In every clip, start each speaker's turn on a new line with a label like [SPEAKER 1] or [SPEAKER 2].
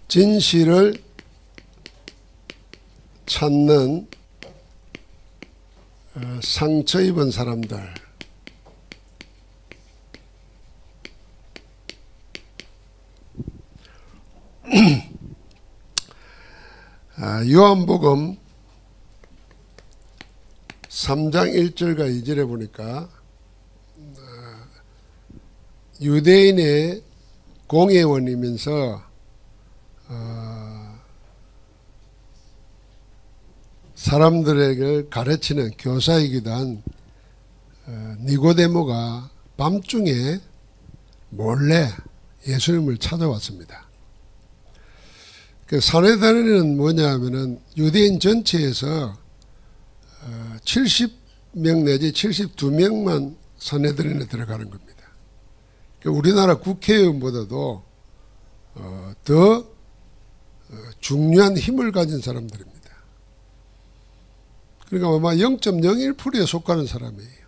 [SPEAKER 1] 진실을 찾는 상처 입은 사람들, 요한복음 3장 1절과 2절에 보니까 유대인의 공회원이면서 사람들에게 가르치는 교사이기도 한 니고데모가 밤중에 몰래 예수님을 찾아왔습니다. 그 사내들은 뭐냐 하면은 유대인 전체에서 70명 내지 72명만 사내들인에 들어가는 겁니다. 우리나라 국회의원보다도 더 중요한 힘을 가진 사람들입니다. 그러니까 아마 0.01%에 속하는 사람이에요.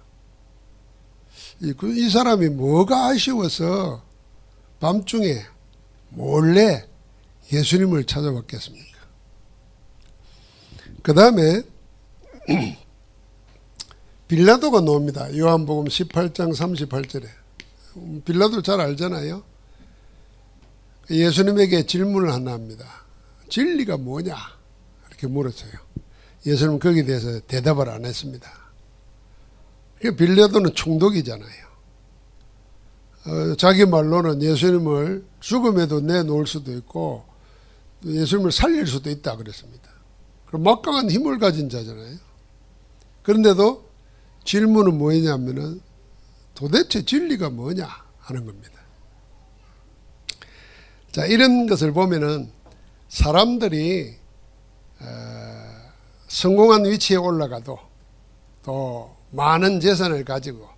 [SPEAKER 1] 이 사람이 뭐가 아쉬워서 밤중에 몰래 예수님을 찾아왔겠습니까? 그 다음에 빌라도가 나옵니다. 요한복음 18장 38절에. 빌라도 잘 알잖아요. 예수님에게 질문을 하나 합니다. 진리가 뭐냐? 이렇게 물었어요. 예수님은 거기에 대해서 대답을 안 했습니다. 빌라도는 총독이잖아요. 자기 말로는 예수님을 죽음에도 내놓을 수도 있고 예수님을 살릴 수도 있다 그랬습니다. 그럼 막강한 힘을 가진 자잖아요. 그런데도 질문은 뭐냐면은 도대체 진리가 뭐냐 하는 겁니다. 자, 이런 것을 보면은 사람들이 성공한 위치에 올라가도 또 많은 재산을 가지고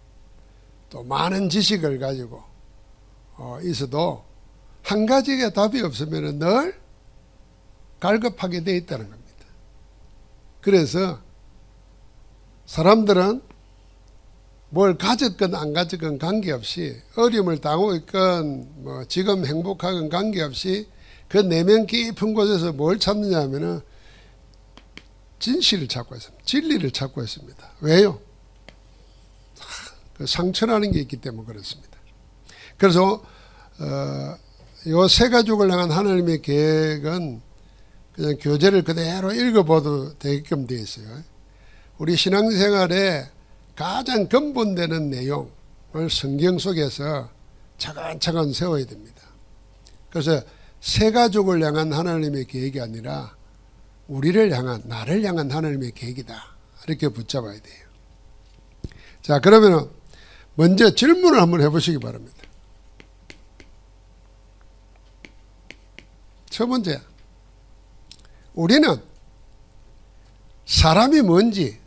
[SPEAKER 1] 또 많은 지식을 가지고 있어도 한 가지의 답이 없으면 늘 갈급하게 되어 있다는 겁니다. 그래서 사람들은 뭘 가졌건 안 가졌건 관계없이 어려움을 당하고 있건 뭐 지금 행복하건 관계없이 그 내면 깊은 곳에서 뭘 찾느냐 하면은 진실을 찾고 있습니다. 진리를 찾고 있습니다. 왜요? 그 상처라는 게 있기 때문에 그렇습니다. 그래서 요 세 가족을 향한 하나님의 계획은 그냥 교재를 그대로 읽어봐도 되게끔 되어 있어요. 우리 신앙생활에 가장 근본되는 내용을 성경 속에서 차근차근 세워야 됩니다. 그래서 세 가족을 향한 하나님의 계획이 아니라 우리를 향한, 나를 향한 하나님의 계획이다. 이렇게 붙잡아야 돼요. 자, 그러면 먼저 질문을 한번 해보시기 바랍니다. 첫 번째, 우리는 사람이 뭔지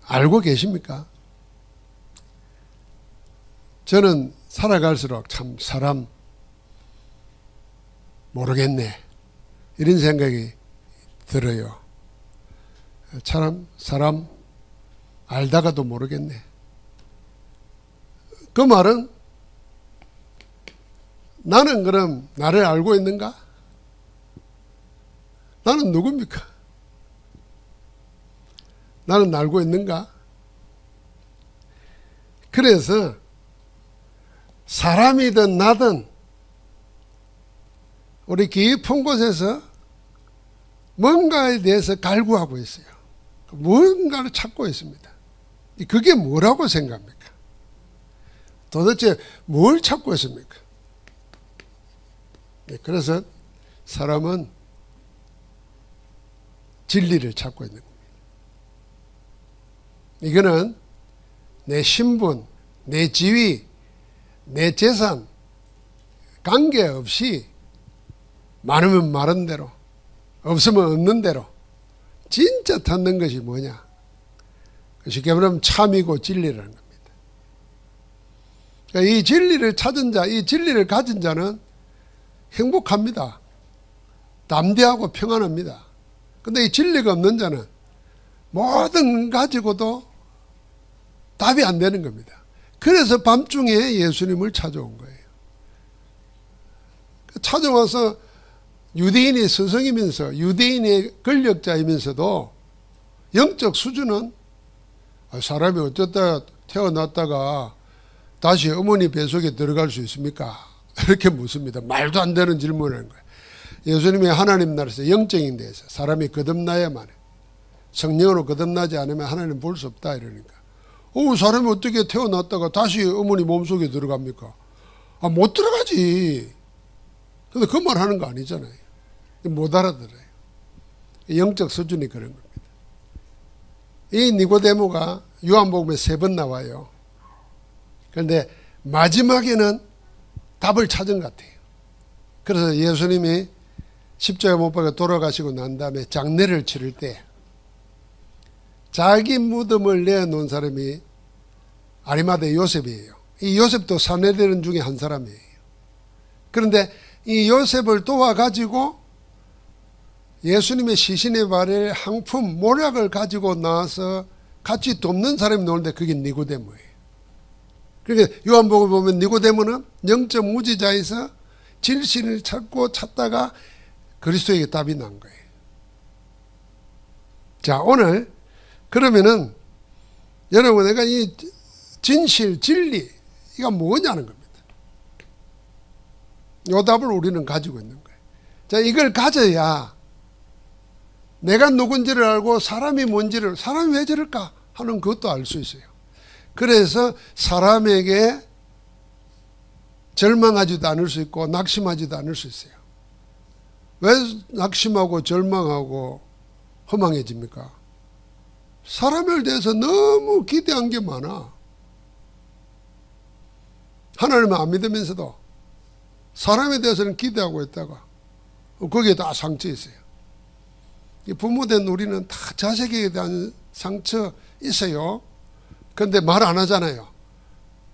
[SPEAKER 1] 알고 계십니까? 저는 살아갈수록 참 사람 모르겠네 이런 생각이 들어요. 참 사람 알다가도 모르겠네. 그 말은 나는 그럼 나를 알고 있는가? 나는 누굽니까? 나는 알고 있는가? 그래서 사람이든 나든 우리 깊은 곳에서 뭔가에 대해서 갈구하고 있어요. 뭔가를 찾고 있습니다. 그게 뭐라고 생각합니까? 도대체 뭘 찾고 있습니까? 그래서 사람은 진리를 찾고 있는 겁니다. 이거는 내 신분, 내 지위, 내 재산 관계없이 많으면 많은 대로 없으면 없는 대로 진짜 찾는 것이 뭐냐? 쉽게 말하면 참이고 진리라는 겁니다. 그러니까 이 진리를 찾은 자, 이 진리를 가진 자는 행복합니다. 담대하고 평안합니다. 그런데 이 진리가 없는 자는 모든 가지고도 답이 안 되는 겁니다. 그래서 밤중에 예수님을 찾아온 거예요. 찾아와서 유대인의 스승이면서 유대인의 권력자이면서도 영적 수준은 사람이 어쩌다 태어났다가 다시 어머니 뱃속에 들어갈 수 있습니까? 이렇게 묻습니다. 말도 안 되는 질문을 하는 거예요. 예수님이 하나님 나라에서 영적인 데서 사람이 거듭나야만 해. 성령으로 거듭나지 않으면 하나님 볼 수 없다 이러니까. 사람이 어떻게 태어났다가 다시 어머니 몸속에 들어갑니까? 못 들어가지. 근데 그 말 하는 거 아니잖아요. 못 알아들어요. 영적 수준이 그런 겁니다. 이 니고데모가 요한복음에 3번 나와요. 그런데 마지막에는 답을 찾은 것 같아요. 그래서 예수님이 십자가에 못 박혀 돌아가시고 난 다음에 장례를 치를 때 자기 무덤을 내어놓은 사람이 아리마대 요셉이에요. 이 요셉도 산헤드린 중에 한 사람이에요. 그런데 이 요셉을 도와가지고 예수님의 시신에 바를 항품 모략을 가지고 나와서 같이 돕는 사람이 나오는데 그게 니고데모예요. 그러니까 요한복음 보면 니고데모는 영적 무지자에서 진실을 찾다가 그리스도에게 답이 난 거예요. 자, 오늘 그러면은 여러분 내가 이 진실, 진리 이가 뭐냐는 겁니다. 이 답을 우리는 가지고 있는 거예요. 자, 이걸 가져야 내가 누군지를 알고 사람이 뭔지를, 사람이 왜 저럴까 하는 것도 알 수 있어요. 그래서 사람에게 절망하지도 않을 수 있고 낙심하지도 않을 수 있어요. 왜 낙심하고 절망하고 허망해집니까? 사람에 대해서 너무 기대한 게 많아. 하나님을 안 믿으면서도 사람에 대해서는 기대하고 있다가 거기에 다 상처 있어요. 부모된 우리는 다 자식에 대한 상처 있어요. 그런데 말 안 하잖아요.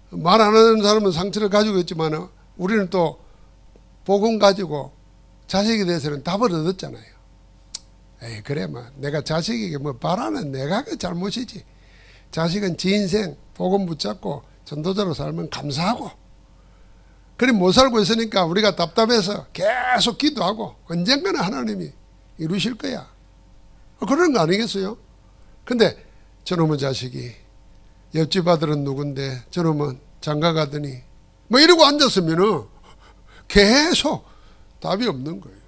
[SPEAKER 1] 말 안 하는 사람은 상처를 가지고 있지만 우리는 또 복음 가지고 자식에 대해서는 답을 얻었잖아요. 에이, 그래, 내가 자식에게 바라는 내가 그 잘못이지. 자식은 지 인생 복음 붙잡고 전도자로 살면 감사하고. 그래 못 살고 있으니까 우리가 답답해서 계속 기도하고 언젠가는 하나님이 이루실 거야. 그런 거 아니겠어요? 근데 저놈의 자식이 옆집 아들은 누군데 저놈은 장가 가더니 이러고 앉았으면은 계속 답이 없는 거예요.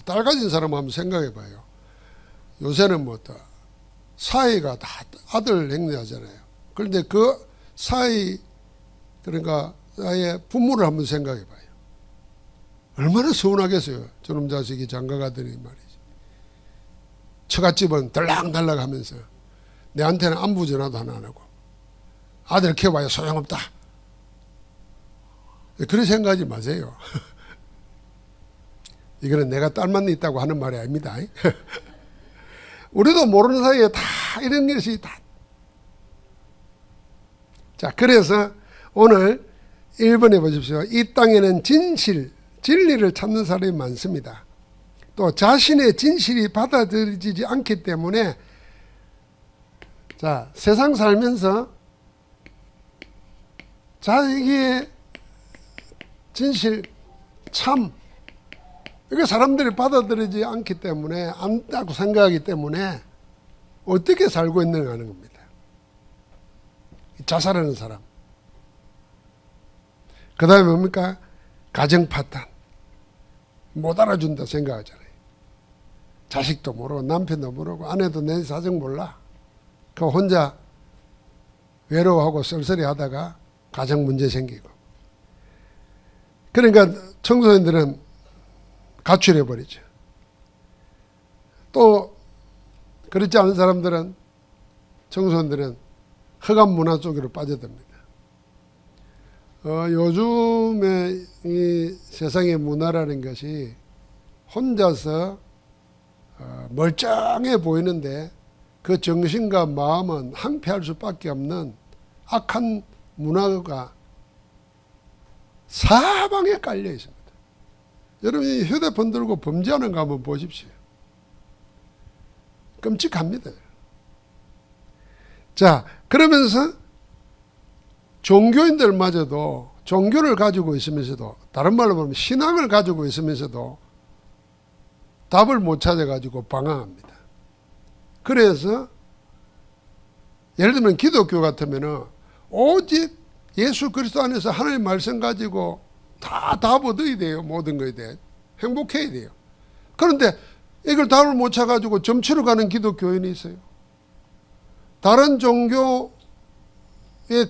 [SPEAKER 1] 딸 가진 사람 한번 생각해 봐요. 요새는 사이가 다 아들 행내하잖아요. 그런데 그 사이, 그러니까 아예 부모를 한번 생각해 봐요. 얼마나 서운하겠어요. 저놈 자식이 장가 가더니 말이지. 처갓집은 들락달락 하면서 내한테는 안부 전화도 하나 안 하고 아들 키워봐야 소용없다. 그런 생각하지 마세요. 이거는 내가 딸만 있다고 하는 말이 아닙니다. 우리도 모르는 사이에 다 이런 것이 다. 자, 그래서 오늘 1번에 보십시오. 이 땅에는 진리를 찾는 사람이 많습니다. 또 자신의 진실이 받아들여지지 않기 때문에 자, 세상 살면서 자기의 진실, 참 이거 사람들이 받아들이지 않기 때문에 안다고 생각하기 때문에 어떻게 살고 있는가 하는 겁니다. 자살하는 사람. 그 다음에 뭡니까? 가정 파탄. 못 알아준다 생각하잖아요. 자식도 모르고 남편도 모르고 아내도 내 사정 몰라. 그 혼자 외로워하고 쓸쓸히 하다가 가정 문제 생기고. 그러니까 청소년들은 가출해버리죠. 또 그렇지 않은 사람들은 청소년들은 흑암 문화 쪽으로 빠져듭니다. 요즘에 이 세상의 문화라는 것이 혼자서 멀쩡해 보이는데 그 정신과 마음은 항폐할 수밖에 없는 악한 문화가 사방에 깔려 있습니다. 여러분이 휴대폰 들고 범죄하는 거 한번 보십시오. 끔찍합니다. 자, 그러면서 종교인들마저도 종교를 가지고 있으면서도, 다른 말로 보면 신앙을 가지고 있으면서도 답을 못 찾아가지고 방황합니다. 그래서 예를 들면 기독교 같으면은 오직 예수 그리스도 안에서 하나님의 말씀 가지고 다 답 얻어야 돼요. 모든 것에 대해 행복해야 돼요. 그런데 이걸 답을 못 찾아가지고 점치러 가는 기독교인이 있어요. 다른 종교의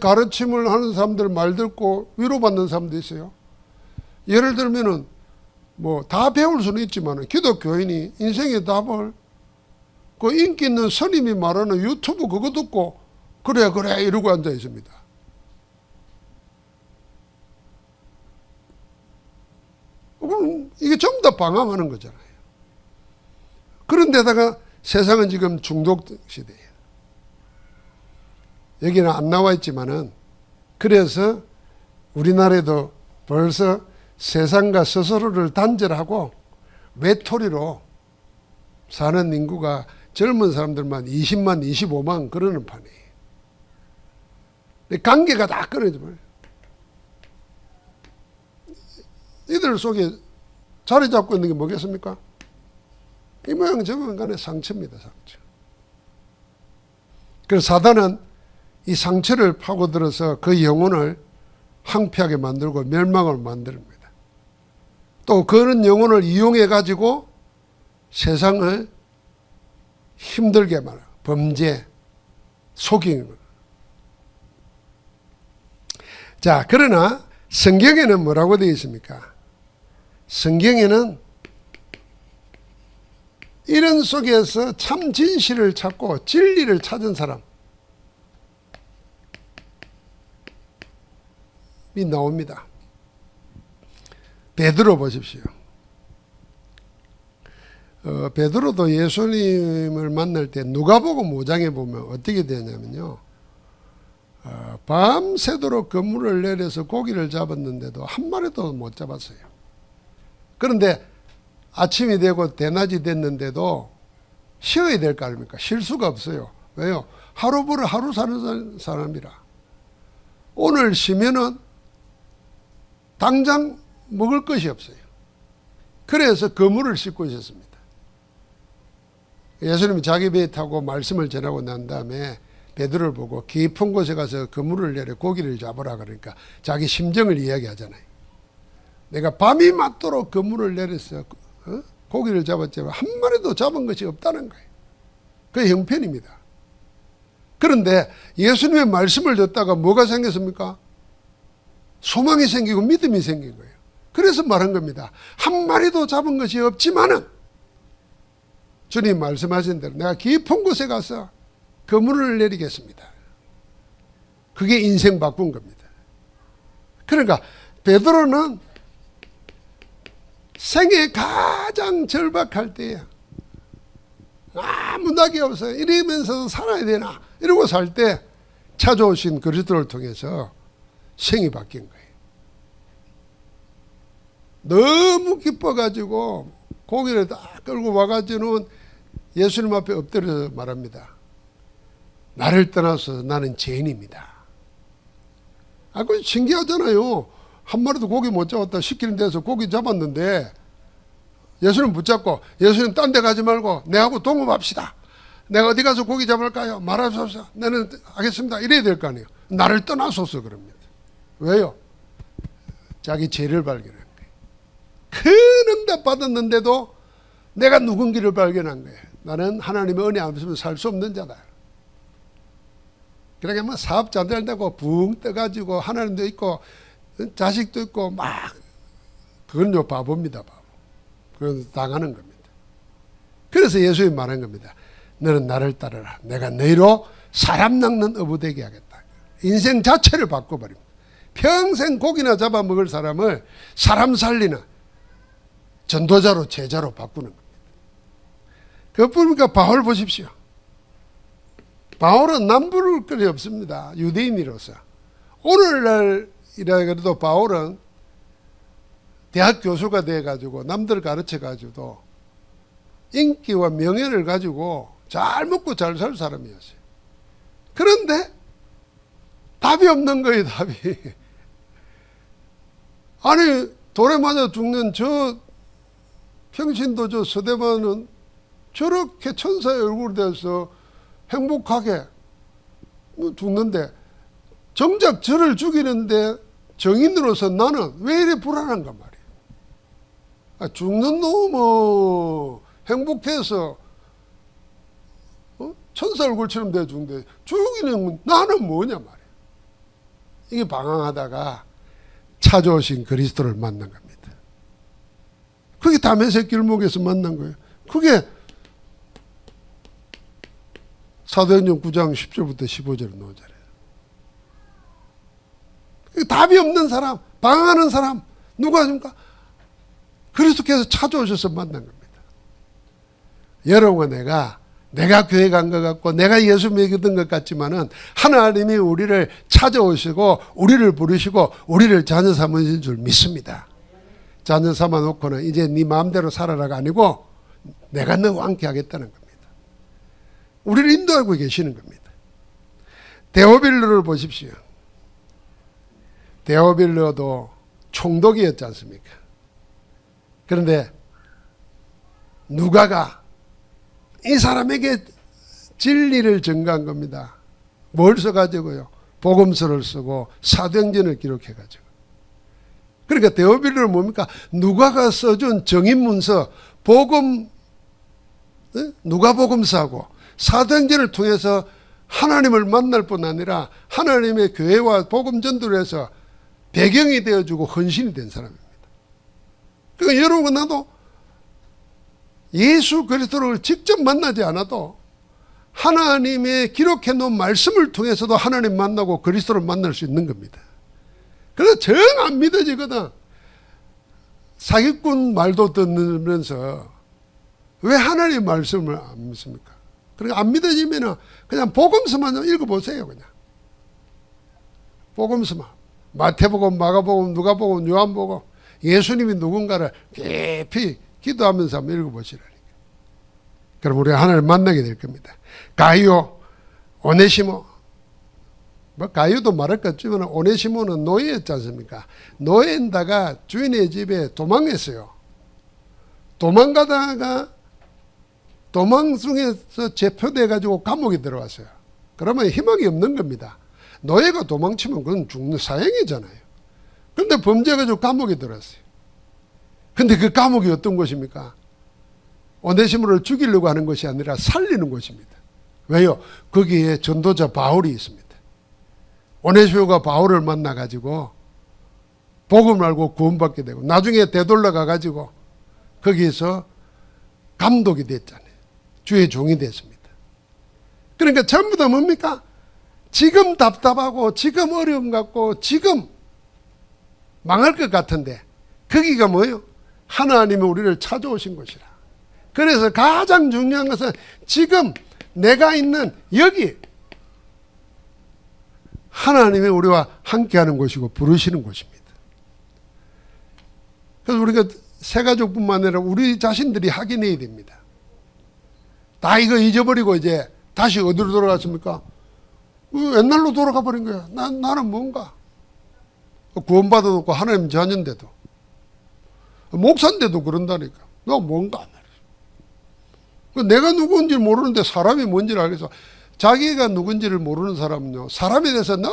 [SPEAKER 1] 가르침을 하는 사람들 말 듣고 위로받는 사람도 있어요. 예를 들면은 뭐 다 배울 수는 있지만 기독교인이 인생의 답을 그 인기 있는 스님이 말하는 유튜브 그거 듣고 그래 이러고 앉아 있습니다. 그럼 이게 전부 다 방황하는 거잖아요. 그런데다가 세상은 지금 중독 시대예요. 여기는 안 나와 있지만은 그래서 우리나라에도 벌써 세상과 스스로를 단절하고 외톨이로 사는 인구가 젊은 사람들만 20만, 25만 그러는 판이에요. 관계가 다 끊어져 버려요. 이들 속에 자리 잡고 있는 게 뭐겠습니까? 이 모양 저 모양 간의 상처입니다. 상처. 그래서 사단은 이 상처를 파고들어서 그 영혼을 황폐하게 만들고 멸망을 만듭니다. 또 그런 영혼을 이용해 가지고 세상을 힘들게 말해요. 범죄, 속임. 자, 그러나 성경에는 뭐라고 되어 있습니까? 성경에는 이런 속에서 참 진실을 찾고 진리를 찾은 사람이 나옵니다. 베드로 보십시오. 베드로도 예수님을 만날 때 누가복음 5장에 보면 어떻게 되냐면요. 밤새도록 그물을 내려서 고기를 잡았는데도 한 마리도 못 잡았어요. 그런데 아침이 되고 대낮이 됐는데도 쉬어야 될 거 아닙니까? 쉴 수가 없어요. 왜요? 하루 벌어 하루 사는 사람이라. 오늘 쉬면은 당장 먹을 것이 없어요. 그래서 그물을 싣고 있었습니다. 예수님이 자기 배에 타고 말씀을 전하고 난 다음에 베드로를 보고 깊은 곳에 가서 그물을 내려 고기를 잡으라 그러니까 자기 심정을 이야기하잖아요. 내가 밤이 맞도록 그물을 내려서 고기를 잡았지만 한 마리도 잡은 것이 없다는 거예요. 그게 형편입니다. 그런데 예수님의 말씀을 듣다가 뭐가 생겼습니까? 소망이 생기고 믿음이 생긴 거예요. 그래서 말한 겁니다. 한 마리도 잡은 것이 없지만은 주님 말씀하신 대로 내가 깊은 곳에 가서 그물을 내리겠습니다. 그게 인생 바꾼 겁니다. 그러니까 베드로는 생애 가장 절박할 때에 아무 낙이 없어요. 이러면서 살아야 되나 이러고 살 때 찾아오신 그리스도를 통해서 생이 바뀐 거예요. 너무 기뻐가지고 고기를 다 끌고 와가지고는 예수님 앞에 엎드려서 말합니다. 나를 떠나서 나는 죄인입니다. 그건 신기하잖아요. 한 마리도 고기 못 잡았다 시키는 데서 고기 잡았는데 예수님 붙잡고 예수님 딴 데 가지 말고 내하고 동업합시다. 내가 어디 가서 고기 잡을까요? 말하소서. 나는 하겠습니다. 이래야 될 거 아니에요. 나를 떠나소서 그럽니다. 왜요? 자기 죄를 발견한 거예요. 큰 응답 받았는데도 내가 누군지를 발견한 거예요. 나는 하나님의 은혜 없으면 살 수 없는 자다. 그러니까 뭐 사업 잘 된다고 붕 떠가지고 하나님도 있고 자식도 있고 막 그건 바보입니다. 바보. 그건 당하는 겁니다. 그래서 예수님이 말한 겁니다. 너는 나를 따르라. 내가 너희로 사람 낚는 어부 되게 하겠다. 인생 자체를 바꿔버립니다. 평생 고기나 잡아먹을 사람을 사람 살리는 전도자로 제자로 바꾸는 겁니다. 그뿐이니까 바울 보십시오. 바울은 남부를 끈이 없습니다. 유대인으로서. 오늘날이라 그래도 바울은 대학 교수가 돼가지고 남들 가르쳐가지고도 인기와 명예를 가지고 잘 먹고 잘 살 사람이었어요. 그런데 답이 없는 거예요, 답이. 아니, 돌에 맞아 죽는 저 평신도 저 서대만은 저렇게 천사의 얼굴이 돼서 행복하게 죽는데, 정작 저를 죽이는데 정인으로서 나는 왜 이리 불안한가 말이에요. 죽는 놈은 행복해서 천사 얼굴처럼 돼 죽는데 죽이는 나는 뭐냐 말이에요. 이게 방황하다가 찾아오신 그리스도를 만난 겁니다. 그게 다메섹 길목에서 만난 거예요. 그게 사도행전 9장 10절부터 15절 나오잖아요. 답이 없는 사람, 방황하는 사람 누가 아닙니까? 그리스도께서 찾아오셔서 만난 겁니다. 여러분과 내가 교회 간 것 같고 내가 예수 믿던 것 같지만은 하나님이 우리를 찾아오시고 우리를 부르시고 우리를 자녀 삼으신 줄 믿습니다. 자녀 삼아 놓고는 이제 네 마음대로 살아라가 아니고 내가 너와 함께 하겠다는 겁니다. 우리를 인도하고 계시는 겁니다. 데오빌로를 보십시오. 데오빌로도 총독이었지 않습니까? 그런데 누가가 이 사람에게 진리를 전가한 겁니다. 뭘 써가지고요? 복음서를 쓰고 사도행전을 기록해가지고. 그러니까 데오빌로는 뭡니까? 누가가 써준 정인문서 복음, 누가복음서하고 사도행전을 통해서 하나님을 만날 뿐 아니라 하나님의 교회와 복음 전도를 해서 배경이 되어주고 헌신이 된 사람입니다. 그러니까 여러분 나도 예수 그리스도를 직접 만나지 않아도 하나님의 기록해 놓은 말씀을 통해서도 하나님 만나고 그리스도를 만날 수 있는 겁니다. 그래서 정 안 믿어지거든. 사기꾼 말도 듣면서 왜 하나님의 말씀을 안 믿습니까? 그러니까 안 믿어지면 그냥 복음서만 좀 읽어보세요. 그냥 복음서만. 마태복음, 마가복음, 누가복음, 요한복음, 예수님이 누군가를 깊이 기도하면서 한번 읽어보시라니까. 그럼 우리가 하나님을 만나게 될 겁니다. 가이오, 오네시모, 뭐 가이오도 말할 것 같지만 오네시모는 노예였지 않습니까? 노예인다가 주인의 집에 도망했어요. 도망가다가 도망 중에서 제표돼 가지고 감옥에 들어왔어요. 그러면 희망이 없는 겁니다. 노예가 도망치면 그건 죽는 사형이잖아요. 그런데 범죄해가지고 감옥에 들어왔어요. 근데 그 감옥이 어떤 곳입니까? 오네시모를 죽이려고 하는 것이 아니라 살리는 곳입니다. 왜요? 거기에 전도자 바울이 있습니다. 오네시모가 바울을 만나가지고 복음을 알고 구원받게 되고 나중에 되돌려 가가지고 거기에서 감독이 됐잖아요. 주의 종이 됐습니다. 그러니까 전부 다 뭡니까? 지금 답답하고 지금 어려움 같고 지금 망할 것 같은데 거기가 뭐예요? 하나님이 우리를 찾아오신 곳이라. 그래서 가장 중요한 것은 지금 내가 있는 여기 하나님이 우리와 함께하는 곳이고 부르시는 곳입니다. 그래서 우리가 새가족뿐만 아니라 우리 자신들이 확인해야 됩니다. 다 이거 잊어버리고 이제 다시 어디로 돌아갔습니까? 옛날로 돌아가 버린 거야. 나는 뭔가 구원받아놓고 하나님 자녀인데도 목사인데도 그런다니까. 너 뭔가 내가 누구인지 모르는데 사람이 뭔지를 알겠어. 자기가 누군지를 모르는 사람은요, 사람에 대해서 늘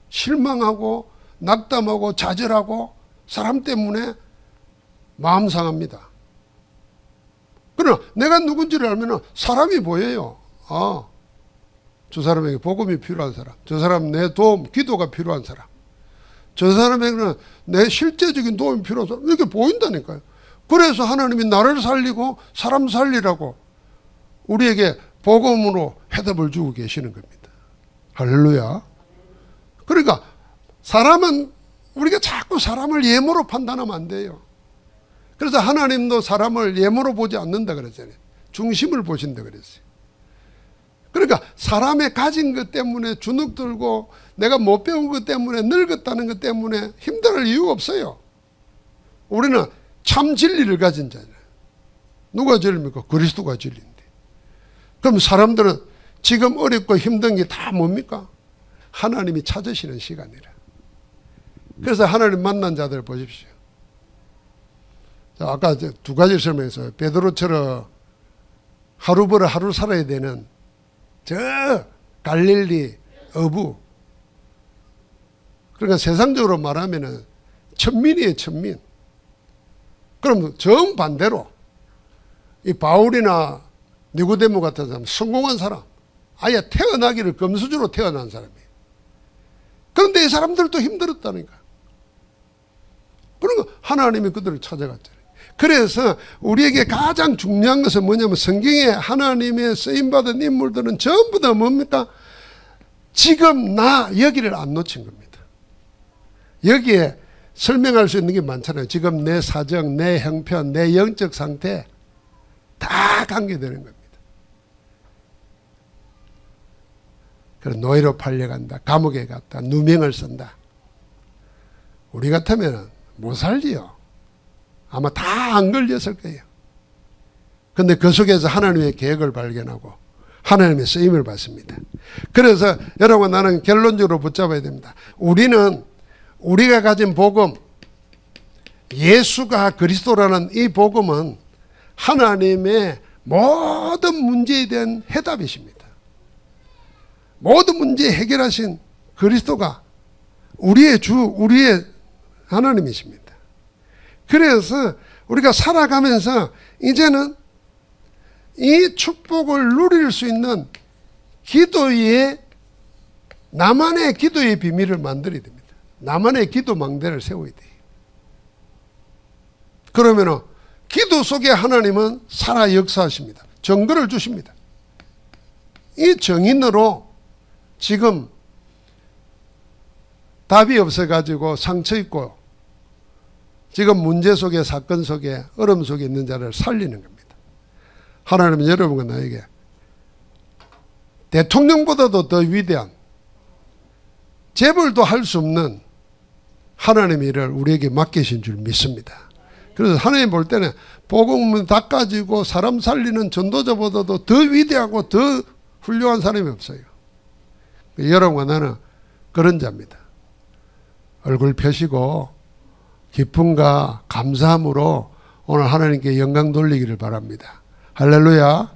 [SPEAKER 1] 실망하고 낙담하고 좌절하고 사람 때문에 마음 상합니다. 그러나 내가 누군지를 알면 사람이 보여요. 아, 저 사람에게 복음이 필요한 사람, 저 사람 내 도움, 기도가 필요한 사람, 저 사람에게는 내 실제적인 도움이 필요한 사람, 이렇게 보인다니까요. 그래서 하나님이 나를 살리고 사람 살리라고 우리에게 복음으로 해답을 주고 계시는 겁니다. 할렐루야. 그러니까 사람은 우리가 자꾸 사람을 예모로 판단하면 안 돼요. 그래서 하나님도 사람을 예모로 보지 않는다 그랬잖아요. 중심을 보신다 그랬어요. 그러니까 사람의 가진 것 때문에 주눅 들고 내가 못 배운 것 때문에 늙었다는 것 때문에 힘들 이유가 없어요. 우리는 참 진리를 가진 자잖아요. 누가 진리입니까? 그리스도가 진리인데. 그럼 사람들은 지금 어렵고 힘든 게 다 뭡니까? 하나님이 찾으시는 시간이라. 그래서 하나님 만난 자들 보십시오. 자, 아까 두 가지 설명했어요. 베드로처럼 하루 벌어 하루 살아야 되는 저 갈릴리 어부. 그러니까 세상적으로 말하면은 천민이에요, 천민. 그럼 정반대로 이 바울이나 니고데모 같은 사람, 성공한 사람, 아예 태어나기를 금수저로 태어난 사람이에요. 그런데 이 사람들도 힘들었다니까. 그러니까 하나님이 그들을 찾아갔잖아요. 그래서 우리에게 가장 중요한 것은 뭐냐면 성경에 하나님의 쓰임받은 인물들은 전부 다 뭡니까? 지금 나 여기를 안 놓친 겁니다. 여기에 설명할 수 있는 게 많잖아요. 지금 내 사정, 내 형편, 내 영적 상태 다 관계되는 겁니다. 그래서 노예로 팔려간다, 감옥에 갔다, 누명을 쓴다. 우리 같으면 못 살지요. 아마 다 안 걸렸을 거예요. 그런데 그 속에서 하나님의 계획을 발견하고 하나님의 쓰임을 받습니다. 그래서 여러분, 나는 결론적으로 붙잡아야 됩니다. 우리가 가진 복음, 예수가 그리스도라는 이 복음은 하나님의 모든 문제에 대한 해답이십니다. 모든 문제 해결하신 그리스도가 우리의 주, 우리의 하나님이십니다. 그래서 우리가 살아가면서 이제는 이 축복을 누릴 수 있는 나만의 기도의 비밀을 만들어야 됩니다. 나만의 기도 망대를 세워야 돼요. 그러면은 기도 속에 하나님은 살아 역사하십니다. 증거를 주십니다. 이 증인으로 지금 답이 없어가지고 상처 있고 지금 문제 속에, 사건 속에, 어려움 속에 있는 자를 살리는 겁니다. 하나님은 여러분과 나에게 대통령보다도 더 위대한, 재벌도 할 수 없는 하나님의 일을 우리에게 맡기신 줄 믿습니다. 그래서 하나님 볼 때는 복음을 닦아지고 사람 살리는 전도자보다도 더 위대하고 더 훌륭한 사람이 없어요. 여러분과 나는 그런 자입니다. 얼굴 펴시고 기쁨과 감사함으로 오늘 하나님께 영광 돌리기를 바랍니다. 할렐루야.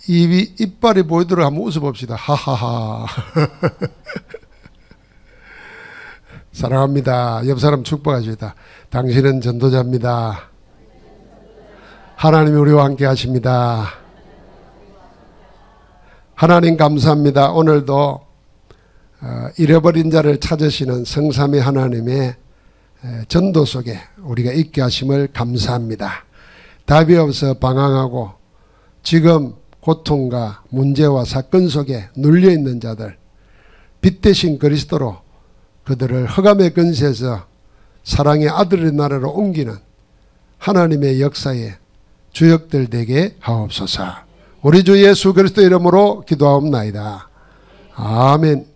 [SPEAKER 1] 이빨이 보이도록 한번 웃어봅시다. 하하하. 사랑합니다. 옆 사람 축복하십니다. 당신은 전도자입니다. 하나님이 우리와 함께 하십니다. 하나님 감사합니다. 오늘도 잃어버린 자를 찾으시는 성삼위 하나님의 전도 속에 우리가 있게 하심을 감사합니다. 답이 없어 방황하고 지금 고통과 문제와 사건 속에 눌려있는 자들, 빛 대신 그리스도로 그들을 흑암의 근세에서 사랑의 아들의 나라로 옮기는 하나님의 역사에 주역들 되게 하옵소서. 우리 주 예수 그리스도 이름으로 기도하옵나이다. 아멘.